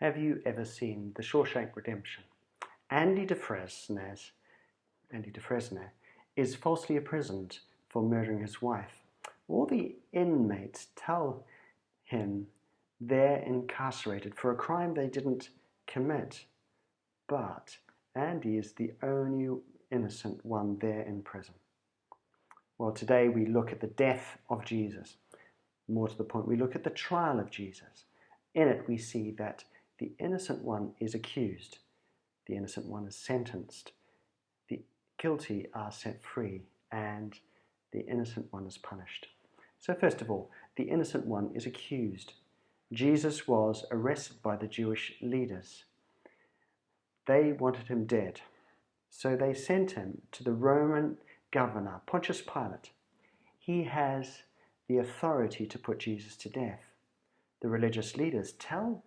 Have you ever seen The Shawshank Redemption? Andy Dufresne is falsely imprisoned for murdering his wife. All the inmates tell him they're incarcerated for a crime they didn't commit, but Andy is the only innocent one there in prison. Well, today we look at the death of Jesus. More to the point, we look at the trial of Jesus. In it we see that the innocent one is accused, the innocent one is sentenced, the guilty are set free, and the innocent one is punished. So first of all, the innocent one is accused. Jesus was arrested by the Jewish leaders. They wanted him dead, so they sent him to the Roman governor, Pontius Pilate. He has the authority to put Jesus to death. The religious leaders tell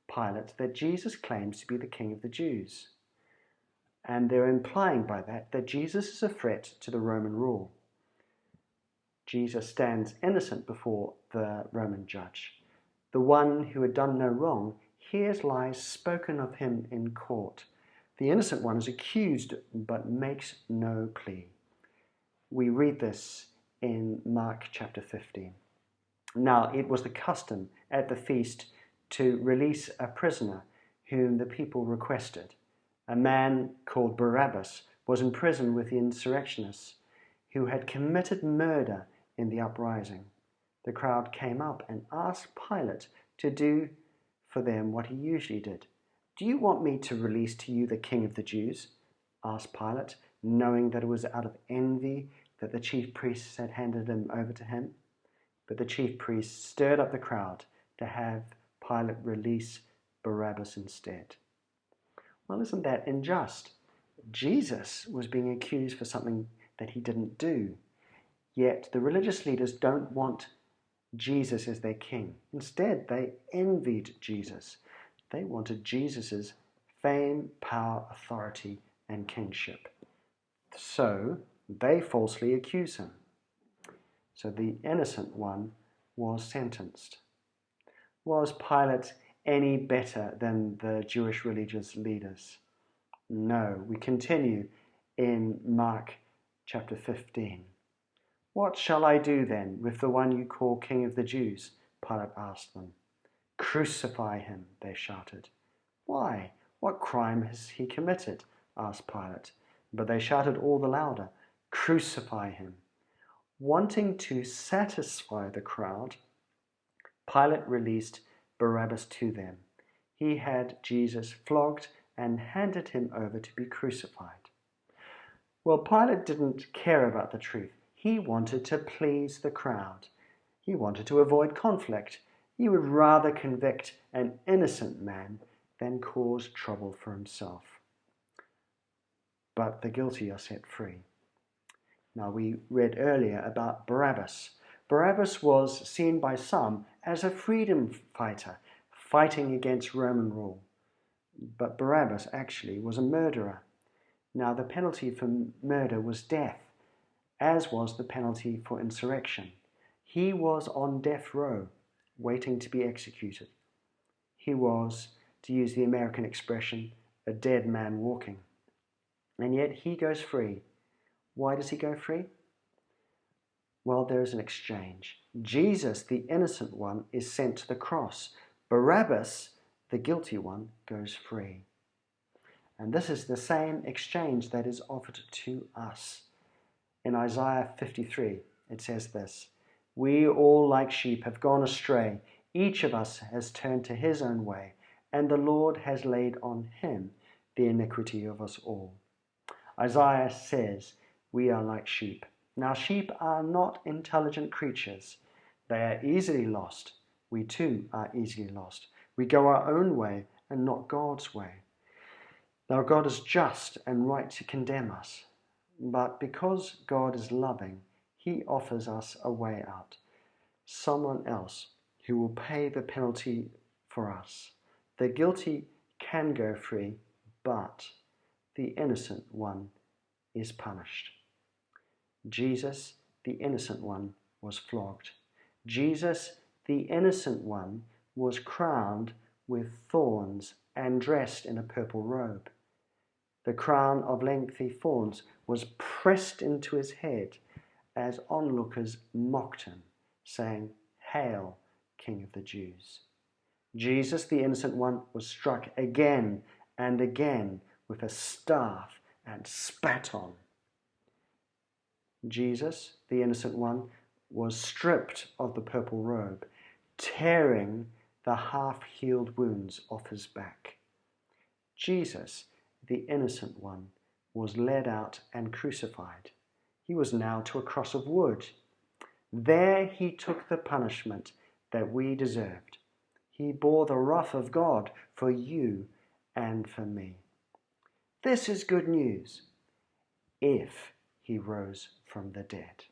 Pilate that Jesus claims to be the king of the Jews, and they're implying by that Jesus is a threat to the Roman rule. Jesus stands innocent before the Roman judge. The one who had done no wrong hears lies spoken of him in court. The innocent one is accused but makes no plea. We read this in Mark chapter 15. Now it was the custom at the feast to release a prisoner whom the people requested. A man called Barabbas was in prison with the insurrectionists who had committed murder in the uprising. The crowd came up and asked Pilate to do for them what he usually did. "Do you want me to release to you the king of the Jews?" asked Pilate, knowing that it was out of envy that the chief priests had handed him over to him. But the chief priests stirred up the crowd to have Pilate release Barabbas instead. Well, isn't that unjust? Jesus was being accused for something that he didn't do. Yet the religious leaders don't want Jesus as their king. Instead, they envied Jesus. They wanted Jesus' fame, power, authority, and kingship. So they falsely accuse him. So the innocent one was sentenced. Was Pilate any better than the Jewish religious leaders? No. We continue in Mark chapter 15. "What shall I do then with the one you call King of the Jews?" Pilate asked them. "Crucify him," they shouted. "Why? What crime has he committed?" asked Pilate. But they shouted all the louder, "Crucify him." Wanting to satisfy the crowd, Pilate released Barabbas to them. He had Jesus flogged and handed him over to be crucified. Well, Pilate didn't care about the truth. He wanted to please the crowd. He wanted to avoid conflict. He would rather convict an innocent man than cause trouble for himself. But the guilty are set free. Now, we read earlier about Barabbas. Barabbas was seen by some as a freedom fighter fighting against Roman rule. But Barabbas actually was a murderer. Now, the penalty for murder was death, as was the penalty for insurrection. He was on death row, waiting to be executed. He was, to use the American expression, a dead man walking. And yet he goes free. Why does he go free? Well, there is an exchange. Jesus, the innocent one, is sent to the cross. Barabbas, the guilty one, goes free. And this is the same exchange that is offered to us. In Isaiah 53, it says this: "We all like sheep have gone astray. Each of us has turned to his own way, and the Lord has laid on him the iniquity of us all." Isaiah says we are like sheep. Now, sheep are not intelligent creatures. They are easily lost. We too are easily lost. We go our own way and not God's way. Now, God is just and right to condemn us. But because God is loving, he offers us a way out. Someone else who will pay the penalty for us. The guilty can go free, but the innocent one is punished. Jesus, the innocent one, was flogged. Jesus, the innocent one, was crowned with thorns and dressed in a purple robe. The crown of lengthy thorns was pressed into his head as onlookers mocked him, saying, "Hail, King of the Jews." Jesus, the innocent one, was struck again and again with a staff and spat on. Jesus, the innocent one, was stripped of the purple robe, tearing the half-healed wounds off his back. Jesus, the innocent one, was led out and crucified. He was nailed to a cross of wood. There he took the punishment that we deserved. He bore the wrath of God for you and for me. This is good news if he rose from the dead.